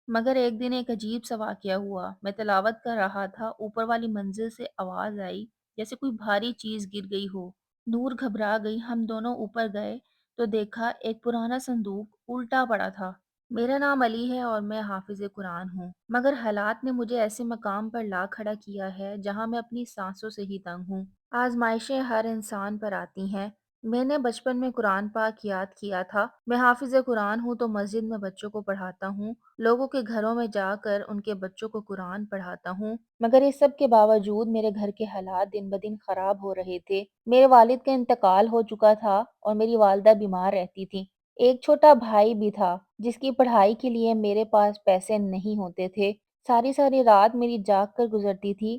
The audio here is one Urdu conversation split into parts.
مگر ایک دن ایک عجیب سا واقعہ ہوا۔ میں تلاوت کر رہا تھا، اوپر والی منزل سے آواز آئی جیسے کوئی بھاری چیز گر گئی ہو۔ نور گھبرا گئی، ہم دونوں اوپر گئے تو دیکھا ایک پرانا صندوق الٹا پڑا تھا۔ میرا نام علی ہے اور میں حافظ قرآن ہوں، مگر حالات نے مجھے ایسے مقام پر لا کھڑا کیا ہے جہاں میں اپنی سانسوں سے ہی تنگ ہوں۔ آزمائشیں ہر انسان پر آتی ہیں۔ میں نے بچپن میں قرآن پاک یاد کیا تھا۔ میں حافظ قرآن ہوں تو مسجد میں بچوں کو پڑھاتا ہوں، لوگوں کے گھروں میں جا کر ان کے بچوں کو قرآن پڑھاتا ہوں، مگر اس سب کے باوجود میرے گھر کے حالات دن بدن خراب ہو رہے تھے۔ میرے والد کا انتقال ہو چکا تھا اور میری والدہ بیمار رہتی تھی۔ ایک چھوٹا بھائی بھی تھا جس کی پڑھائی کے لیے میرے پاس پیسے نہیں ہوتے تھے۔ ساری ساری رات میری جاگ کر گزرتی تھی۔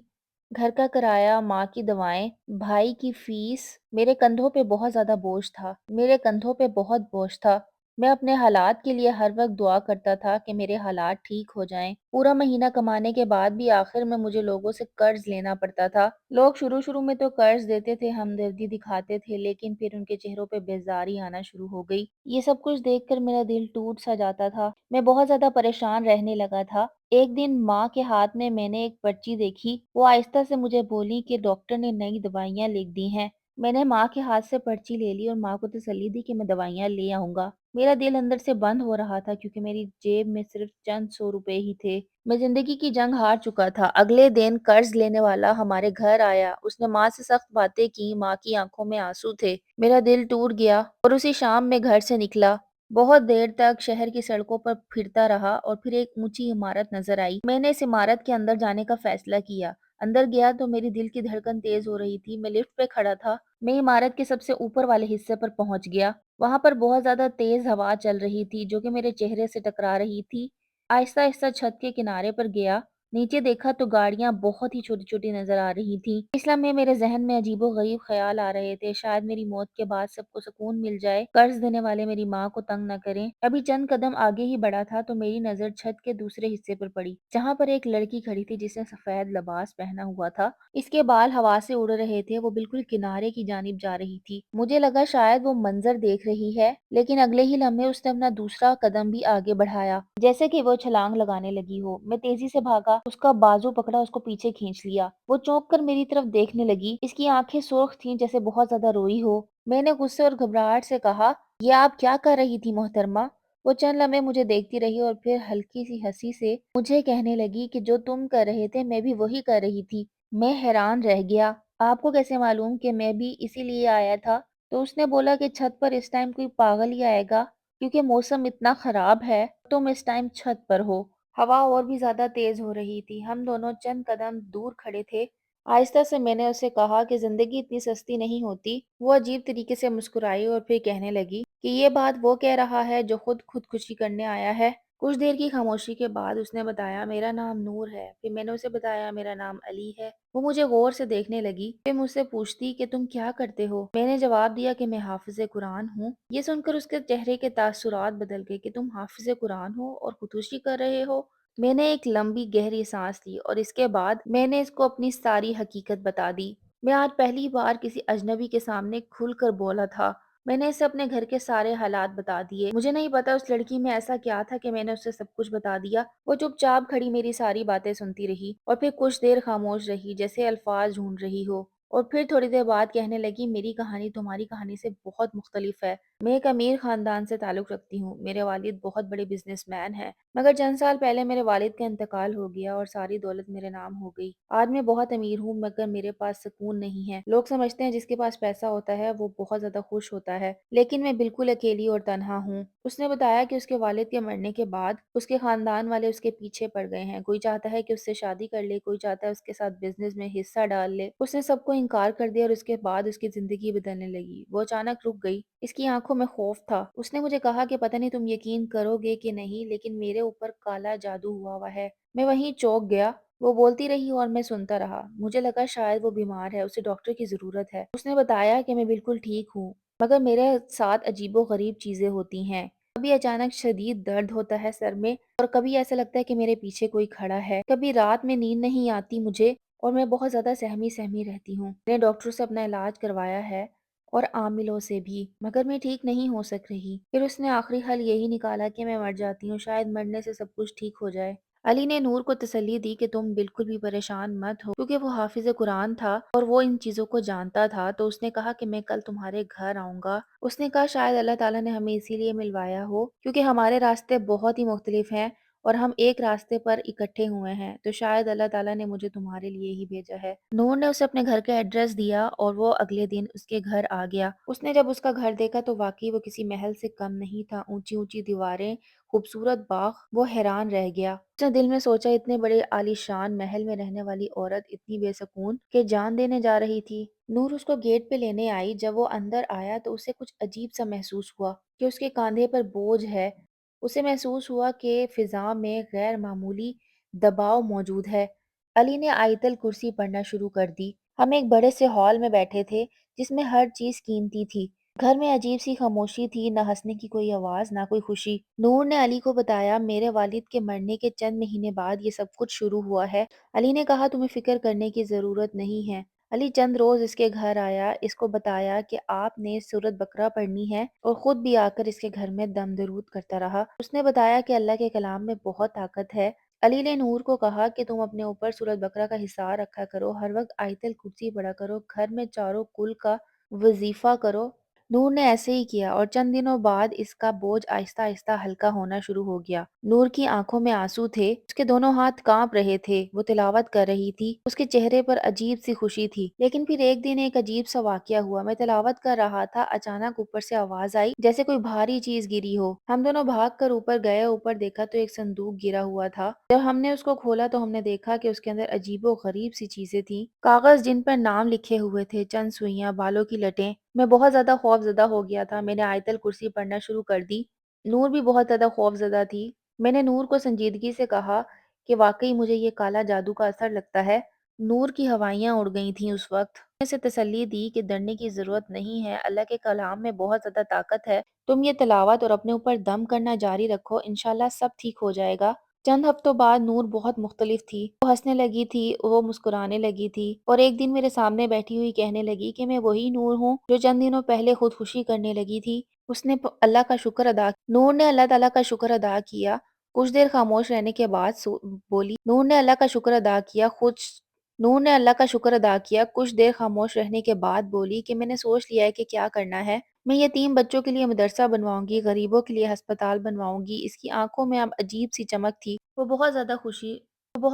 گھر کا کرایہ، ماں کی دوائیں، بھائی کی فیس، میرے کندھوں پہ بہت زیادہ بوجھ تھا، میرے کندھوں پہ بہت بوجھ تھا۔ میں اپنے حالات کے لیے ہر وقت دعا کرتا تھا کہ میرے حالات ٹھیک ہو جائیں۔ پورا مہینہ کمانے کے بعد بھی آخر میں مجھے لوگوں سے قرض لینا پڑتا تھا۔ لوگ شروع میں تو قرض دیتے تھے، ہمدردی دکھاتے تھے، لیکن پھر ان کے چہروں پہ بیزاری آنا شروع ہو گئی۔ یہ سب کچھ دیکھ کر میرا دل ٹوٹ سا جاتا تھا۔ میں بہت زیادہ پریشان رہنے لگا تھا۔ ایک دن ماں کے ہاتھ میں نے ایک پرچی دیکھی۔ وہ آہستہ سے مجھے بولی کہ ڈاکٹر نے نئی دوائیاں لکھ دی ہیں۔ میں نے ماں کے ہاتھ سے پرچی لے لی اور ماں کو تسلی دی کہ میں دوائیاں لے آؤں گا۔ میرا دل اندر سے بند ہو رہا تھا کیونکہ میری جیب میں صرف چند 100 روپے ہی تھے۔ میں زندگی کی جنگ ہار چکا تھا۔ اگلے دن قرض لینے والا ہمارے گھر آیا۔ اس نے ماں سے سخت باتیں کی، ماں کی آنکھوں میں آنسو تھے۔ میرا دل ٹوٹ گیا اور اسی شام میں گھر سے نکلا۔ بہت دیر تک شہر کی سڑکوں پر پھرتا رہا اور پھر ایک اونچی عمارت نظر آئی۔ میں نے اس عمارت کے اندر جانے کا فیصلہ کیا۔ اندر گیا تو میری دل کی دھڑکن تیز ہو رہی تھی۔ میں لفٹ پہ کھڑا تھا۔ میں عمارت کے سب سے اوپر والے حصے پر پہنچ گیا۔ وہاں پر بہت زیادہ تیز ہوا چل رہی تھی جو کہ میرے چہرے سے ٹکرا رہی تھی۔ آہستہ آہستہ چھت کے کنارے پر گیا۔ نیچے دیکھا تو گاڑیاں بہت ہی چھوٹی چھوٹی نظر آ رہی تھیں۔ اس لمحے میرے ذہن میں عجیب و غریب خیال آ رہے تھے۔ شاید میری موت کے بعد سب کو سکون مل جائے، قرض دینے والے میری ماں کو تنگ نہ کریں۔ ابھی چند قدم آگے ہی بڑھا تھا تو میری نظر چھت کے دوسرے حصے پر پڑی، جہاں پر ایک لڑکی کھڑی تھی جس نے سفید لباس پہنا ہوا تھا۔ اس کے بال ہوا سے اڑ رہے تھے، وہ بالکل کنارے کی جانب جا رہی تھی۔ مجھے لگا شاید وہ منظر دیکھ رہی ہے، لیکن اگلے ہی لمحے اس نے اپنا دوسرا قدم بھی آگے بڑھایا جیسے کہ وہ چھلانگ لگانے لگی ہو۔ میں تیزی سے بھاگا، اس کا بازو پکڑا، اس کو پیچھے کھینچ لیا۔ وہ چونک کر میری طرف دیکھنے لگی۔ اس کی آنکھیں سرخ تھیں جیسے بہت زیادہ روئی ہو۔ میں نے غصے اور گھبراہٹ سے کہا، یہ آپ کیا کر رہی تھی محترمہ؟ وہ چند لمحے مجھے دیکھتی رہی اور پھر ہلکی سی ہنسی سے مجھے کہنے لگی کہ جو تم کر رہے تھے میں بھی وہی کر رہی تھی۔ میں حیران رہ گیا۔ آپ کو کیسے معلوم کہ میں بھی اسی لیے آیا تھا؟ تو اس نے بولا کہ چھت پر اس ٹائم کوئی پاگل ہی آئے گا کیونکہ موسم اتنا خراب ہے، تم اس ٹائم چھت پر ہو۔ ہوا اور بھی زیادہ تیز ہو رہی تھی۔ ہم دونوں چند قدم دور کھڑے تھے۔ آہستہ سے میں نے اسے کہا کہ زندگی اتنی سستی نہیں ہوتی۔ وہ عجیب طریقے سے مسکرائی اور پھر کہنے لگی کہ یہ بات وہ کہہ رہا ہے جو خودکشی کرنے آیا ہے۔ کچھ دیر کی خاموشی کے بعد اس نے بتایا، میرا نام نور ہے۔ پھر میں نے اسے بتایا میرا نام علی ہے۔ وہ مجھے غور سے دیکھنے لگی، پھر مجھ سے پوچھتی کہ تم کیا کرتے ہو؟ میں نے جواب دیا کہ میں حافظ قرآن ہوں۔ یہ سن کر اس کے چہرے کے تاثرات بدل گئے کہ تم حافظ قرآن ہو اور خودکشی کر رہے ہو؟ میں نے ایک لمبی گہری سانس لی اور اس کے بعد میں نے اس کو اپنی ساری حقیقت بتا دی۔ میں آج پہلی بار کسی اجنبی کے سامنے کھل کر بولا تھا۔ میں نے اسے اپنے گھر کے سارے حالات بتا دیے۔ مجھے نہیں پتا اس لڑکی میں ایسا کیا تھا کہ میں نے اسے سب کچھ بتا دیا۔ وہ چپ چاپ کھڑی میری ساری باتیں سنتی رہی اور پھر کچھ دیر خاموش رہی جیسے الفاظ ڈھونڈ رہی ہو، اور پھر تھوڑی دیر بعد کہنے لگی، میری کہانی تمہاری کہانی سے بہت مختلف ہے۔ میں ایک امیر خاندان سے تعلق رکھتی ہوں۔ میرے والد بہت بڑے بزنس مین ہیں، مگر چند سال پہلے میرے والد کا انتقال ہو گیا اور ساری دولت میرے نام ہو گئی۔ آج میں بہت امیر ہوں مگر میرے پاس سکون نہیں ہے۔ لوگ سمجھتے ہیں جس کے پاس پیسہ ہوتا ہے وہ بہت زیادہ خوش ہوتا ہے، لیکن میں بالکل اکیلی اور تنہا ہوں۔ اس نے بتایا کہ اس کے والد کے مرنے کے بعد اس کے خاندان والے اس کے پیچھے پڑ گئے ہیں۔ کوئی چاہتا ہے کہ اس سے شادی کر لے، کوئی چاہتا ہے اس کے ساتھ بزنس میں حصہ ڈال لے۔ اس نے سب کو انکار کر دیا اور اس کے بعد اس کی زندگی بدلنے لگی۔ وہ اچانک رک گئی۔ اس کی آنکھوں میں خوف تھا۔ اس نے مجھے کہا کہ پتہ نہیں تم یقین کرو گے کہ نہیں، لیکن میرے اوپر کالا جادو ہوا ہے۔ میں وہیں چونک گیا۔ وہ بولتی رہی اور میں سنتا رہا۔ مجھے لگا شاید وہ بیمار ہے، اسے ڈاکٹر کی ضرورت ہے۔ اس نے بتایا کہ میں بالکل ٹھیک ہوں، مگر میرے ساتھ عجیب و غریب چیزیں ہوتی ہیں۔ کبھی اچانک شدید درد ہوتا ہے سر میں، اور کبھی ایسا لگتا ہے کہ میرے پیچھے کوئی کھڑا ہے۔ کبھی رات میں نیند نہیں آتی مجھے، اور میں بہت زیادہ سہمی سہمی رہتی ہوں۔ میں نے ڈاکٹر سے اپنا علاج کروایا ہے اور عاملوں سے بھی، مگر میں ٹھیک نہیں ہو سک رہی۔ پھر اس نے آخری حل یہی نکالا کہ میں مر جاتی ہوں، شاید مرنے سے سب کچھ ٹھیک ہو جائے۔ علی نے نور کو تسلی دی کہ تم بالکل بھی پریشان مت ہو، کیونکہ وہ حافظ قرآن تھا اور وہ ان چیزوں کو جانتا تھا۔ تو اس نے کہا کہ میں کل تمہارے گھر آؤں گا۔ اس نے کہا شاید اللہ تعالیٰ نے ہمیں اسی لیے ملوایا ہو کیونکہ ہمارے راستے بہت ہی مختلف ہیں اور ہم ایک راستے پر اکٹھے ہوئے ہیں، تو شاید اللہ تعالیٰ نے مجھے تمہارے لیے ہی بھیجا ہے۔ نور نے اسے اپنے گھر کا ایڈریس دیا اور وہ اگلے دن اس کے گھر آ گیا۔ اس نے جب اس کا گھر دیکھا تو واقعی وہ کسی محل سے کم نہیں تھا، اونچی اونچی دیواریں، خوبصورت باغ، وہ حیران رہ گیا۔ اس نے دل میں سوچا اتنے بڑے عالی شان محل میں رہنے والی عورت اتنی بے سکون کہ جان دینے جا رہی تھی۔ نور اس کو گیٹ پہ لینے آئی، جب وہ اندر آیا تو اسے کچھ عجیب سا محسوس ہوا کہ اس کے کاندھے پر بوجھ ہے۔ اسے محسوس ہوا کہ فضا میں غیر معمولی دباؤ موجود ہے۔ علی نے آیت الکرسی پڑھنا شروع کر دی۔ ہم ایک بڑے سے ہال میں بیٹھے تھے جس میں ہر چیز قیمتی تھی۔ گھر میں عجیب سی خاموشی تھی، نہ ہنسنے کی کوئی آواز، نہ کوئی خوشی۔ نور نے علی کو بتایا میرے والد کے مرنے کے چند مہینے بعد یہ سب کچھ شروع ہوا ہے۔ علی نے کہا تمہیں فکر کرنے کی ضرورت نہیں ہے۔ علی چند روز اس کے گھر آیا، اس کو بتایا کہ آپ نے سورۃ بقرہ پڑھنی ہے اور خود بھی آ کر اس کے گھر میں دم درود کرتا رہا۔ اس نے بتایا کہ اللہ کے کلام میں بہت طاقت ہے۔ علی نے نور کو کہا کہ تم اپنے اوپر سورۃ بقرہ کا حصار رکھا کرو، ہر وقت آیت الکرسی پڑھا کرو، گھر میں چاروں کل کا وظیفہ کرو۔ نور نے ایسے ہی کیا اور چند دنوں بعد اس کا بوجھ آہستہ آہستہ ہلکا ہونا شروع ہو گیا۔ نور کی آنکھوں میں آنسو تھے، اس کے دونوں ہاتھ کانپ رہے تھے، وہ تلاوت کر رہی تھی، اس کے چہرے پر عجیب سی خوشی تھی۔ لیکن پھر ایک دن ایک عجیب سا واقعہ ہوا۔ میں تلاوت کر رہا تھا، اچانک اوپر سے آواز آئی جیسے کوئی بھاری چیز گری ہو۔ ہم دونوں بھاگ کر اوپر گئے، اوپر دیکھا تو ایک صندوق گرا ہوا تھا۔ جب ہم نے اس کو کھولا تو ہم نے دیکھا کہ اس کے اندر عجیب و غریب سی چیزیں تھیں، کاغذ جن پر نام لکھے ہوئے تھے، چند سوئیاں، بالوں کی لٹیں۔ میں بہت زیادہ خوف زدہ ہو گیا تھا، میں نے آیت الکرسی پڑھنا شروع کر دی۔ نور بھی بہت زیادہ خوف زدہ تھی۔ میں نے نور کو سنجیدگی سے کہا کہ واقعی مجھے یہ کالا جادو کا اثر لگتا ہے۔ نور کی ہوائیاں اڑ گئی تھیں اس وقت۔ میں اسے تسلی دی کہ ڈرنے کی ضرورت نہیں ہے، اللہ کے کلام میں بہت زیادہ طاقت ہے، تم یہ تلاوت اور اپنے اوپر دم کرنا جاری رکھو، انشاءاللہ سب ٹھیک ہو جائے گا۔ چند ہفتوں بعد نور بہت مختلف تھی، وہ ہنسنے لگی تھی، وہ مسکرانے لگی تھی اور ایک دن میرے سامنے بیٹھی ہوئی کہنے لگی کہ میں وہی نور ہوں جو چند دنوں پہلے خودکشی کرنے لگی تھی۔ اس نے اللہ کا شکر ادا نور نے اللہ تعالیٰ کا شکر ادا کیا، کچھ دیر خاموش رہنے کے بعد بولی نور نے اللہ کا شکر ادا کیا نور نے اللہ کا شکر ادا کیا، کچھ دیر خاموش رہنے کے بعد بولی کہ میں نے سوچ لیا ہے کہ کیا کرنا ہے۔ میں یتیم بچوں کے لیے مدرسہ بنواؤں گی، غریبوں کے لیے ہسپتال بنواؤں گی۔ اس کی آنکھوں میں اب عجیب سی چمک تھی، وہ بہت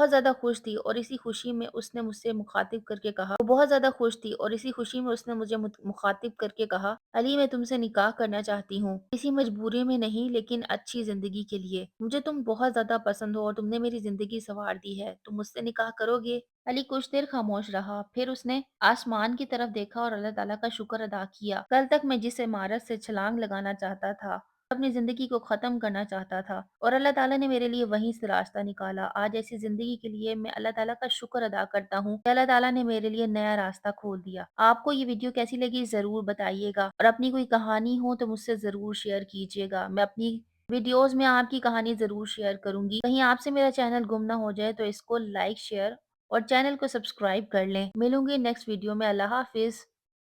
زیادہ خوش تھی اور اسی خوشی میں اس نے مجھ سے مخاطب کر کے کہا وہ بہت زیادہ خوش تھی اور اسی خوشی میں اس نے مجھے مخاطب کر کے کہا علی میں تم سے نکاح کرنا چاہتی ہوں، کسی مجبوری میں نہیں لیکن اچھی زندگی کے لیے۔ مجھے تم بہت زیادہ پسند ہو اور تم نے میری زندگی سنوار دی ہے، تم مجھ سے نکاح کرو گے؟ علی کچھ دیر خاموش رہا، پھر اس نے آسمان کی طرف دیکھا اور اللہ تعالیٰ کا شکر ادا کیا۔ کل تک میں جس عمارت سے چھلانگ لگانا چاہتا تھا، اپنی زندگی کو ختم کرنا چاہتا تھا، اور اللہ تعالیٰ نے میرے لیے وہیں سے راستہ نکالا۔ آج ایسی زندگی کے لیے میں اللہ تعالیٰ کا شکر ادا کرتا ہوں کہ اللہ تعالیٰ نے میرے لیے نیا راستہ کھول دیا۔ آپ کو یہ ویڈیو کیسی لگی ضرور بتائیے گا، اور اپنی کوئی کہانی ہو تو مجھ سے ضرور شیئر کیجیے گا۔ میں اپنی ویڈیوز میں آپ کی کہانی ضرور شیئر کروں گی۔ کہیں آپ سے میرا چینل گم نہ ہو جائے تو اس کو لائک، شیئر اور چینل کو سبسکرائب کر لیں۔ ملوں گی نیکسٹ ویڈیو میں۔ اللہ حافظ۔